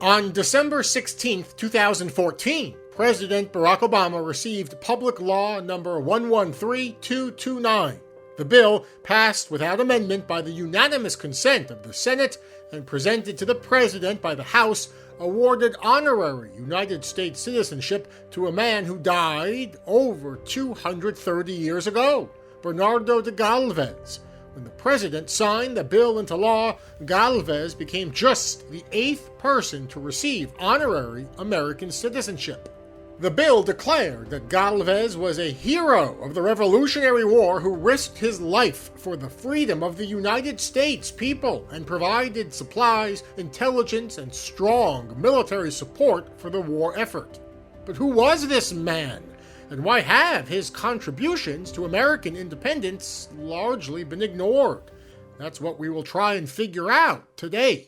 On December 16, 2014, President Barack Obama received Public Law number 113229. The bill, passed without amendment by the unanimous consent of the Senate and presented to the President by the House, awarded honorary United States citizenship to a man who died over 230 years ago, Bernardo de Gálvez. When the President signed the bill into law, Galvez became just the 8th person to receive honorary American citizenship. The bill declared that Galvez was a hero of the Revolutionary War who risked his life for the freedom of the United States people and provided supplies, intelligence, and strong military support for the war effort. But who was this man? And why have his contributions to American independence largely been ignored? That's what we will try and figure out today.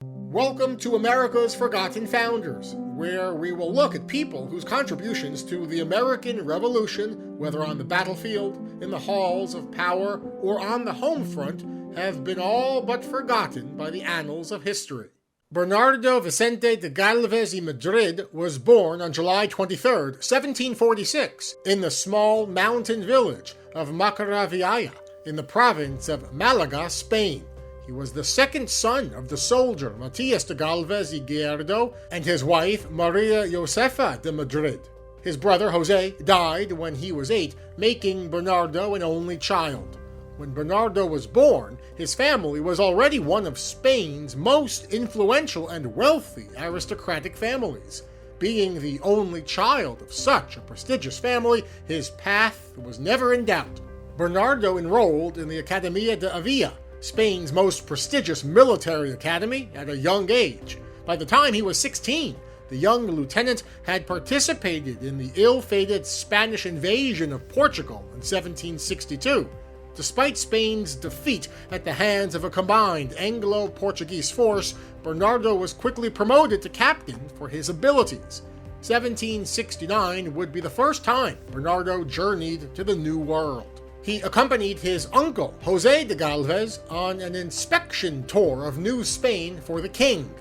Welcome to America's Forgotten Founders, where we will look at people whose contributions to the American Revolution, whether on the battlefield, in the halls of power, or on the home front, have been all but forgotten by the annals of history. Bernardo Vicente de Gálvez y Madrid was born on July 23, 1746, in the small mountain village of Macaravillaya, in the province of Malaga, Spain. He was the second son of the soldier Matias de Galvez y Guerdo and his wife Maria Josefa de Madrid. His brother Jose died when he was 8, making Bernardo an only child. When Bernardo was born, his family was already one of Spain's most influential and wealthy aristocratic families. Being the only child of such a prestigious family, his path was never in doubt. Bernardo enrolled in the Academia de Avila, Spain's most prestigious military academy, at a young age. By the time he was 16, the young lieutenant had participated in the ill-fated Spanish invasion of Portugal in 1762. Despite Spain's defeat at the hands of a combined Anglo-Portuguese force, Bernardo was quickly promoted to captain for his abilities. 1769 would be the first time Bernardo journeyed to the New World. He accompanied his uncle, Jose de Galvez, on an inspection tour of New Spain for the king.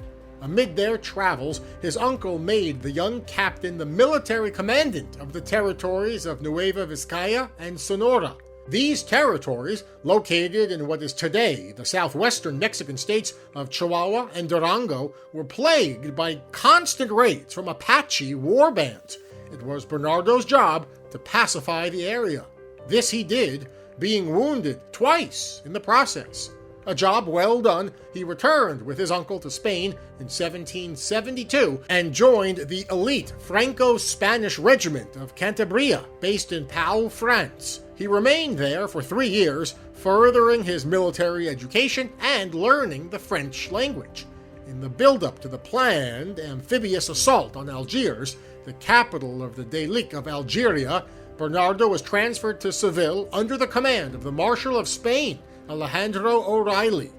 Amid their travels, his uncle made the young captain the military commandant of the territories of Nueva Vizcaya and Sonora. These territories, located in what is today the southwestern Mexican states of Chihuahua and Durango, were plagued by constant raids from Apache war bands. It was Bernardo's job to pacify the area. This he did, being wounded twice in the process. A job well done, he returned with his uncle to Spain in 1772 and joined the elite Franco-Spanish regiment of Cantabria, based in Pau, France. He remained there for 3 years, furthering his military education and learning the French language. In the build-up to the planned amphibious assault on Algiers, the capital of the Deylik of Algeria, Bernardo was transferred to Seville under the command of the Marshal of Spain, Alejandro O'Reilly.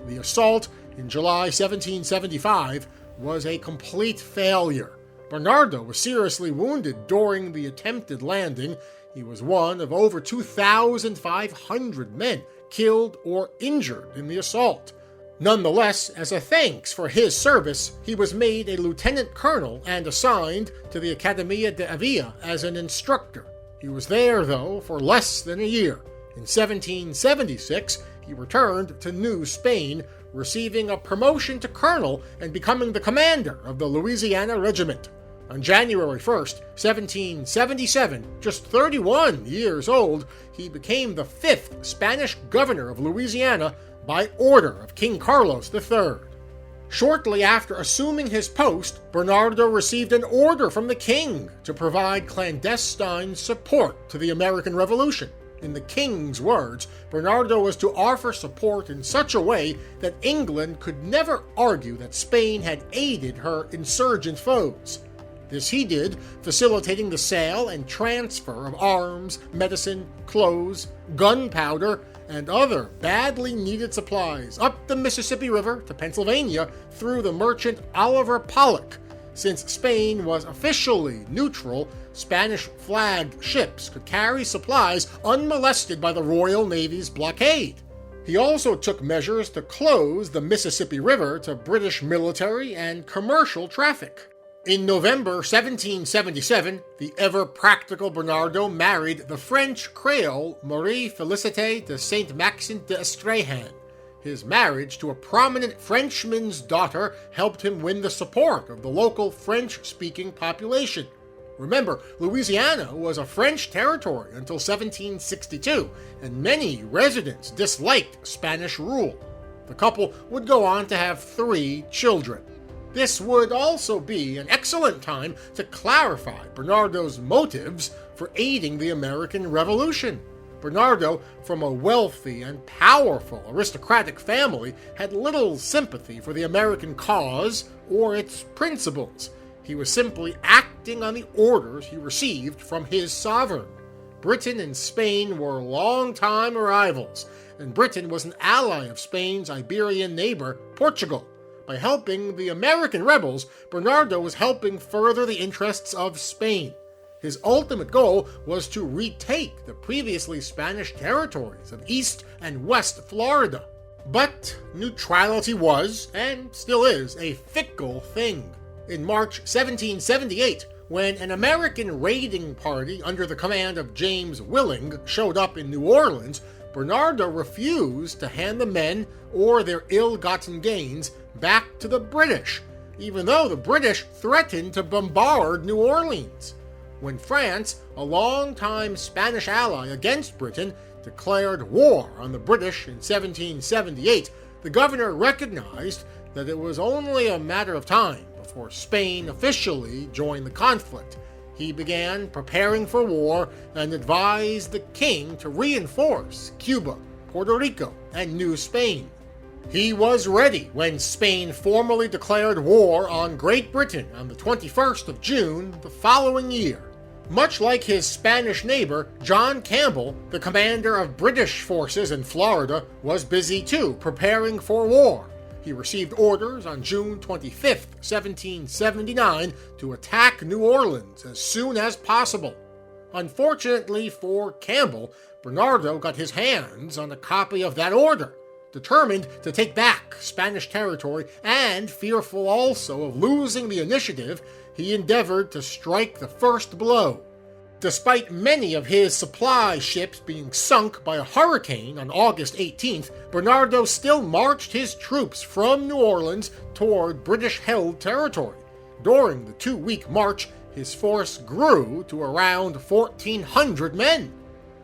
The assault in July 1775 was a complete failure. Bernardo was seriously wounded during the attempted landing. He was one of over 2,500 men killed or injured in the assault. Nonetheless, as a thanks for his service, he was made a lieutenant colonel and assigned to the Academia de Avila as an instructor. He was there, though, for less than a year. In 1776, he returned to New Spain, receiving a promotion to colonel and becoming the commander of the Louisiana Regiment. On January 1st, 1777, just 31 years old, he became the 5th Spanish governor of Louisiana by order of King Carlos III. Shortly after assuming his post, Bernardo received an order from the king to provide clandestine support to the American Revolution. In the king's words, Bernardo was to offer support in such a way that England could never argue that Spain had aided her insurgent foes. This he did, facilitating the sale and transfer of arms, medicine, clothes, gunpowder, and other badly needed supplies up the Mississippi River to Pennsylvania through the merchant Oliver Pollock. Since Spain was officially neutral, Spanish-flagged ships could carry supplies unmolested by the Royal Navy's blockade. He also took measures to close the Mississippi River to British military and commercial traffic. In November 1777, the ever-practical Bernardo married the French Creole Marie Félicité de Saint-Maxent d'Estrahan. His marriage to a prominent Frenchman's daughter helped him win the support of the local French-speaking population. Remember, Louisiana was a French territory until 1762, and many residents disliked Spanish rule. The couple would go on to have 3 children. This would also be an excellent time to clarify Bernardo's motives for aiding the American Revolution. Bernardo, from a wealthy and powerful aristocratic family, had little sympathy for the American cause or its principles. He was simply acting on the orders he received from his sovereign. Britain and Spain were longtime rivals, and Britain was an ally of Spain's Iberian neighbor, Portugal. By helping the American rebels, Bernardo was helping further the interests of Spain. His ultimate goal was to retake the previously Spanish territories of East and West Florida. But neutrality was, and still is, a fickle thing. In March 1778, when an American raiding party under the command of James Willing showed up in New Orleans, Bernardo refused to hand the men or their ill-gotten gains back to the British, even though the British threatened to bombard New Orleans. When France, a longtime Spanish ally against Britain, declared war on the British in 1778, the governor recognized that it was only a matter of time before Spain officially joined the conflict. He began preparing for war and advised the king to reinforce Cuba, Puerto Rico, and New Spain. He was ready when Spain formally declared war on Great Britain on the 21st of June the following year. Much like his Spanish neighbor, John Campbell, the commander of British forces in Florida, was busy too, preparing for war. He received orders on June 25, 1779, to attack New Orleans as soon as possible. Unfortunately for Campbell, Bernardo got his hands on a copy of that order. Determined to take back Spanish territory and fearful also of losing the initiative, he endeavored to strike the first blow. Despite many of his supply ships being sunk by a hurricane on August 18th, Bernardo still marched his troops from New Orleans toward British-held territory. During the 2-week march, his force grew to around 1,400 men.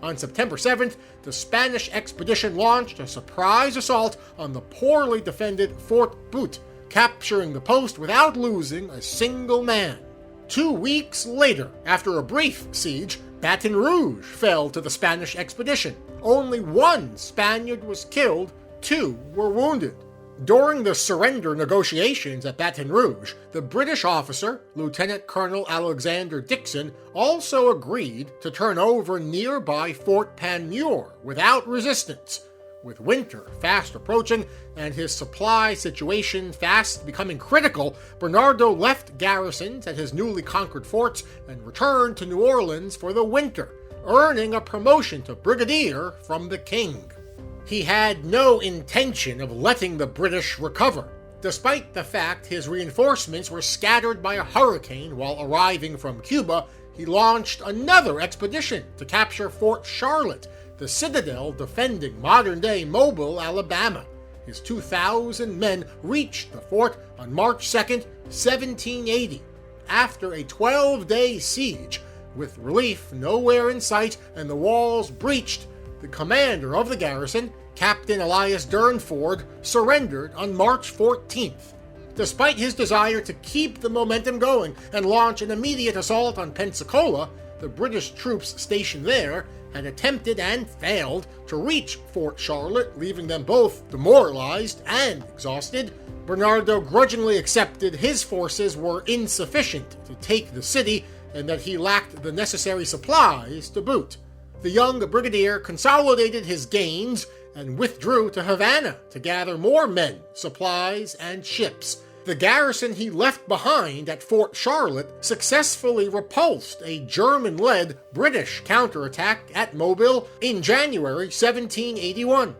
On September 7th, the Spanish expedition launched a surprise assault on the poorly defended Fort Butte, capturing the post without losing a single man. 2 weeks later, after a brief siege, Baton Rouge fell to the Spanish expedition. Only 1 Spaniard was killed, 2 were wounded. During the surrender negotiations at Baton Rouge, the British officer, Lieutenant Colonel Alexander Dixon, also agreed to turn over nearby Fort Panmure without resistance. With winter fast approaching and his supply situation fast becoming critical, Bernardo left garrisons at his newly conquered forts and returned to New Orleans for the winter, earning a promotion to brigadier from the king. He had no intention of letting the British recover, despite the fact his reinforcements were scattered by a hurricane while arriving from Cuba. He launched another expedition to capture Fort Charlotte, the citadel defending modern-day Mobile, Alabama. His 2,000 men reached the fort on March 2nd, 1780. After a 12-day siege, with relief nowhere in sight and the walls breached, the commander of the garrison, Captain Elias Durnford, surrendered on March 14th. Despite his desire to keep the momentum going and launch an immediate assault on Pensacola, the British troops stationed there had attempted and failed to reach Fort Charlotte, leaving them both demoralized and exhausted. Bernardo grudgingly accepted his forces were insufficient to take the city and that he lacked the necessary supplies to boot. The young brigadier consolidated his gains and withdrew to Havana to gather more men, supplies, and ships. The garrison he left behind at Fort Charlotte successfully repulsed a German-led British counterattack at Mobile in January 1781.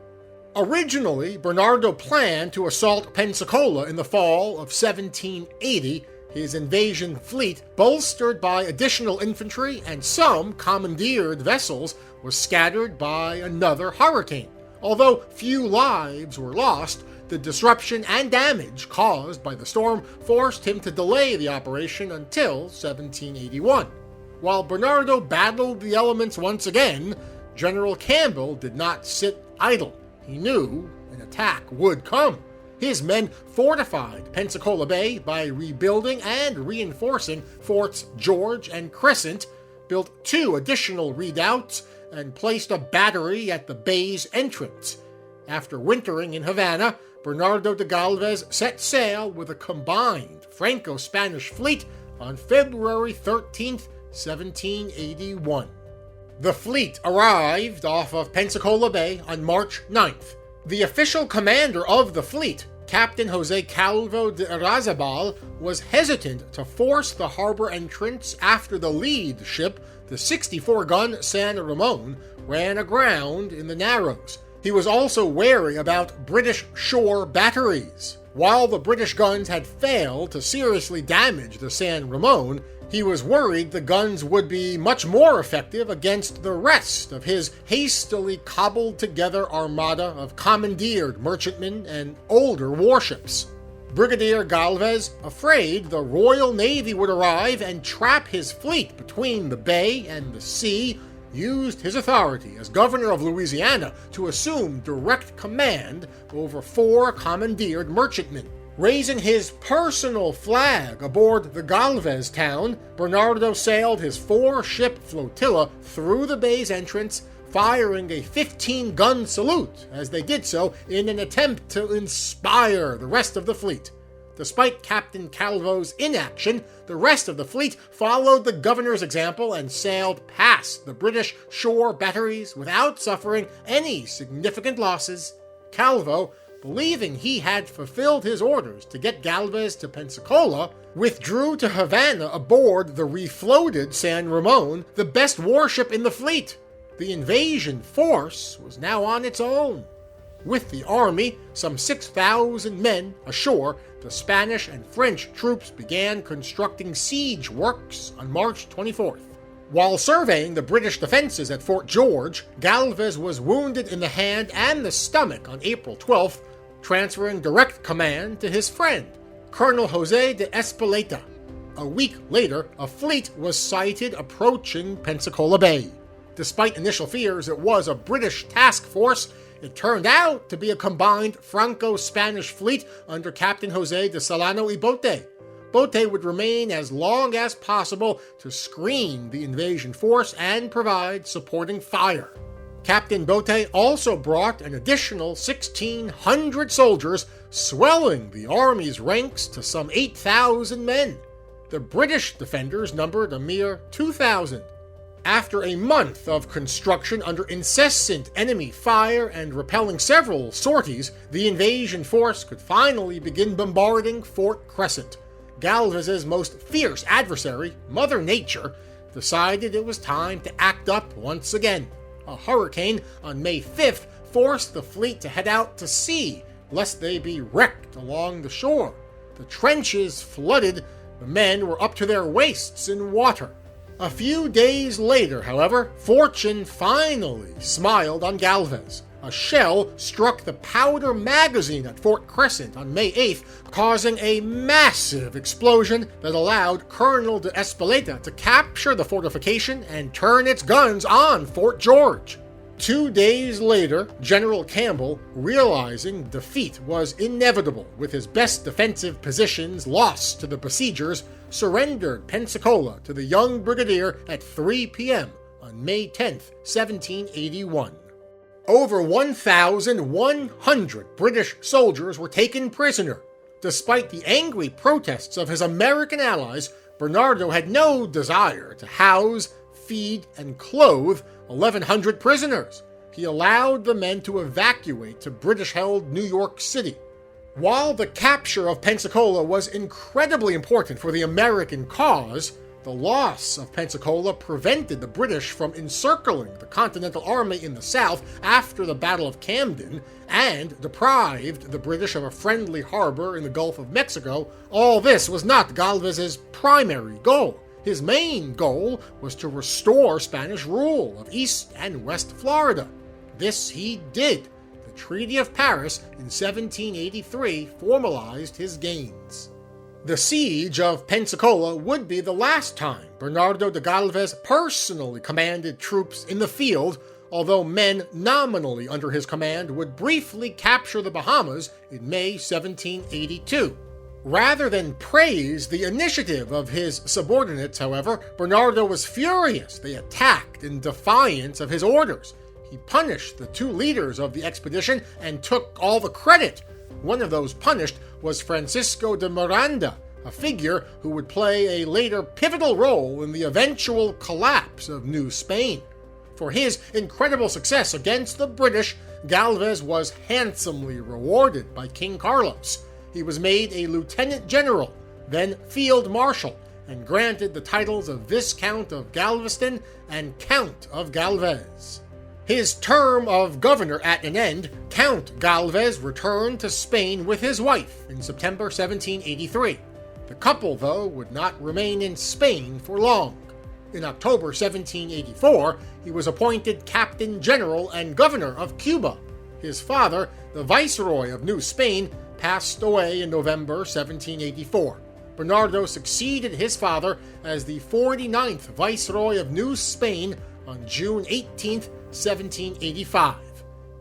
Originally, Bernardo planned to assault Pensacola in the fall of 1780. His invasion fleet, bolstered by additional infantry and some commandeered vessels, was scattered by another hurricane. Although few lives were lost, the disruption and damage caused by the storm forced him to delay the operation until 1781. While Bernardo battled the elements once again, General Campbell did not sit idle. He knew an attack would come. His men fortified Pensacola Bay by rebuilding and reinforcing Forts George and Crescent, built 2 additional redoubts, and placed a battery at the bay's entrance. After wintering in Havana, Bernardo de Gálvez set sail with a combined Franco-Spanish fleet on February 13, 1781. The fleet arrived off of Pensacola Bay on March 9th. The official commander of the fleet, Captain Jose Calvo de Razabal, was hesitant to force the harbor entrance after the lead ship, the 64-gun San Ramon, ran aground in the Narrows. He was also wary about British shore batteries. While the British guns had failed to seriously damage the San Ramon, he was worried the guns would be much more effective against the rest of his hastily cobbled-together armada of commandeered merchantmen and older warships. Brigadier Galvez, afraid the Royal Navy would arrive and trap his fleet between the bay and the sea, used his authority as governor of Louisiana to assume direct command over 4 commandeered merchantmen. Raising his personal flag aboard the Galvez town, Bernardo sailed his 4-ship flotilla through the bay's entrance, firing a 15-gun salute as they did so in an attempt to inspire the rest of the fleet. Despite Captain Calvo's inaction, the rest of the fleet followed the governor's example and sailed past the British shore batteries without suffering any significant losses. Calvo, believing he had fulfilled his orders to get Galvez to Pensacola, withdrew to Havana aboard the refloated San Ramon, the best warship in the fleet. The invasion force was now on its own. With the army, some 6,000 men, ashore, the Spanish and French troops began constructing siege works on March 24th. While surveying the British defenses at Fort George, Galvez was wounded in the hand and the stomach on April 12th, transferring direct command to his friend, Colonel Jose de Espeleta. A week later, a fleet was sighted approaching Pensacola Bay. Despite initial fears it was a British task force, it turned out to be a combined Franco-Spanish fleet under Captain Jose de Solano y Bote. Bote would remain as long as possible to screen the invasion force and provide supporting fire. Captain Bote also brought an additional 1,600 soldiers, swelling the army's ranks to some 8,000 men. The British defenders numbered a mere 2,000. After a month of construction under incessant enemy fire and repelling several sorties, the invasion force could finally begin bombarding Fort Crescent. Galvez's most fierce adversary, Mother Nature, decided it was time to act up once again. A hurricane on May 5th forced the fleet to head out to sea, lest they be wrecked along the shore. The trenches flooded, the men were up to their waists in water. A few days later, however, fortune finally smiled on Galvez. A shell struck the powder magazine at Fort Crescent on May 8th, causing a massive explosion that allowed Colonel de Espeleta to capture the fortification and turn its guns on Fort George. 2 days later, General Campbell, realizing defeat was inevitable with his best defensive positions lost to the besiegers, surrendered Pensacola to the young brigadier at 3 p.m. on May 10, 1781. Over 1,100 British soldiers were taken prisoner. Despite the angry protests of his American allies, Bernardo had no desire to house, feed, and clothe 1,100 prisoners. He allowed the men to evacuate to British-held New York City. While the capture of Pensacola was incredibly important for the American cause, The loss of Pensacola prevented the British from encircling the Continental Army in the south after the Battle of Camden, and deprived the British of a friendly harbor in the Gulf of Mexico. All this was not Galvez's primary goal. His main goal was to restore Spanish rule of East and West Florida. This he did. The Treaty of Paris in 1783 formalized his gains. The siege of Pensacola would be the last time Bernardo de Gálvez personally commanded troops in the field, although men nominally under his command would briefly capture the Bahamas in May 1782. Rather than praise the initiative of his subordinates, however, Bernardo was furious. They attacked in defiance of his orders. He punished the two leaders of the expedition and took all the credit. One of those punished was Francisco de Miranda, a figure who would play a later pivotal role in the eventual collapse of New Spain. For his incredible success against the British, Galvez was handsomely rewarded by King Carlos. He was made a lieutenant general, then field marshal, and granted the titles of Viscount of Galveston and Count of Galvez. His term of governor at an end, Count Galvez returned to Spain with his wife in September 1783. The couple, though, would not remain in Spain for long. In October 1784, he was appointed Captain General and Governor of Cuba. His father, the Viceroy of New Spain, passed away in November 1784. Bernardo succeeded his father as the 49th Viceroy of New Spain on June 18, 1785.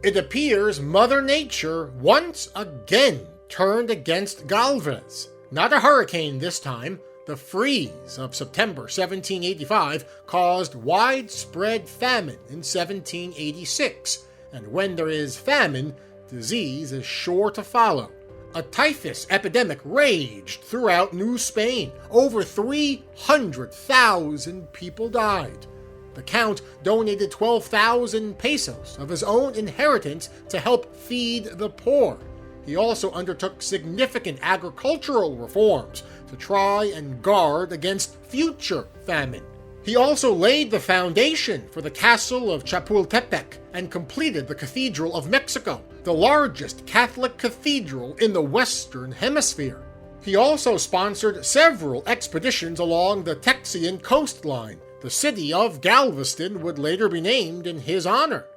It appears Mother Nature once again turned against Galvez. Not a hurricane this time. The freeze of September 1785 caused widespread famine in 1786, and when there is famine, disease is sure to follow. A typhus epidemic raged throughout New Spain. Over 300,000 people died. The Count donated 12,000 pesos of his own inheritance to help feed the poor. He also undertook significant agricultural reforms to try and guard against future famine. He also laid the foundation for the castle of Chapultepec and completed the Cathedral of Mexico, the largest Catholic cathedral in the Western Hemisphere. He also sponsored several expeditions along the Texian coastline. The city of Galveston would later be named in his honor.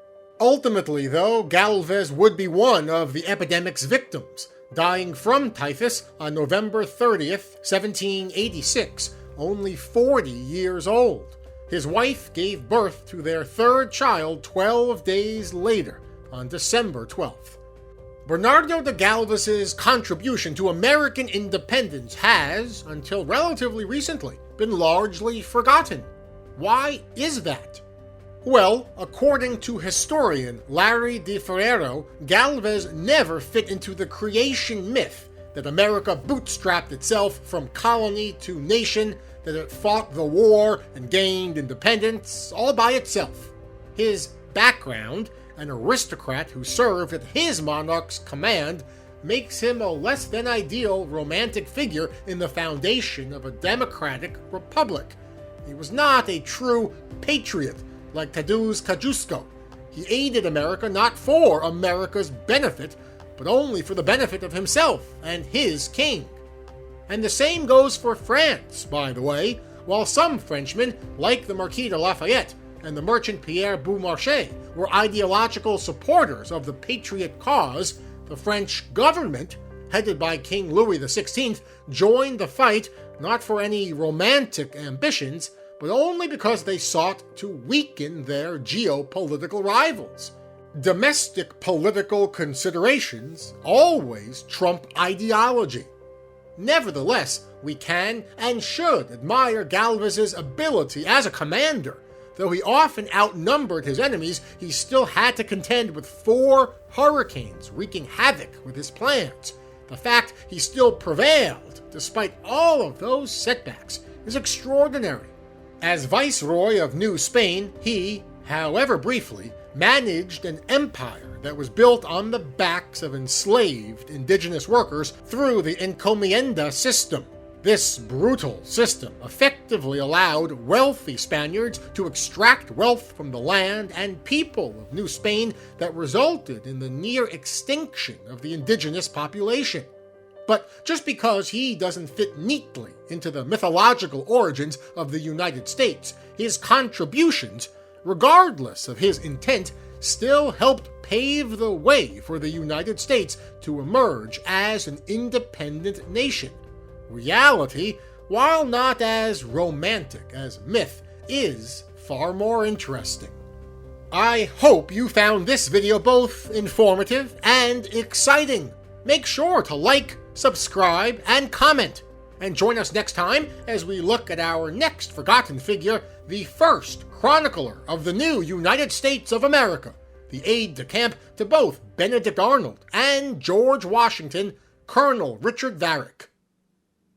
Ultimately, though, Galvez would be one of the epidemic's victims, dying from typhus on November 30th, 1786, only 40 years old. His wife gave birth to their third child 12 days later, on December 12th. Bernardo de Gálvez's contribution to American independence has, until relatively recently, been largely forgotten. Why is that? Well, according to historian Larry DeFerrero, Galvez never fit into the creation myth that America bootstrapped itself from colony to nation, that it fought the war and gained independence all by itself. His background, an aristocrat who served at his monarch's command, makes him a less than ideal romantic figure in the foundation of a democratic republic. He was not a true patriot like Tadeusz Kosciuszko. He aided America not for America's benefit, but only for the benefit of himself and his king. And the same goes for France, by the way. While some Frenchmen, like the Marquis de Lafayette and the merchant Pierre Beaumarchais, were ideological supporters of the patriot cause, the French government, headed by King Louis XVI, joined the fight not for any romantic ambitions, but only because they sought to weaken their geopolitical rivals. Domestic political considerations always trump ideology. Nevertheless, we can and should admire Galvez's ability as a commander. Though he often outnumbered his enemies, he still had to contend with 4 hurricanes wreaking havoc with his plans. The fact he still prevailed, despite all of those setbacks, is extraordinary. As Viceroy of New Spain, he, however briefly, managed an empire that was built on the backs of enslaved indigenous workers through the encomienda system. This brutal system effectively allowed wealthy Spaniards to extract wealth from the land and people of New Spain that resulted in the near extinction of the indigenous population. But just because he doesn't fit neatly into the mythological origins of the United States, his contributions, regardless of his intent, still helped pave the way for the United States to emerge as an independent nation. Reality, while not as romantic as myth, is far more interesting. I hope you found this video both informative and exciting. Make sure to like, subscribe, and comment. And join us next time as we look at our next forgotten figure, the first chronicler of the new United States of America, the aide-de-camp to both Benedict Arnold and George Washington, Colonel Richard Varick.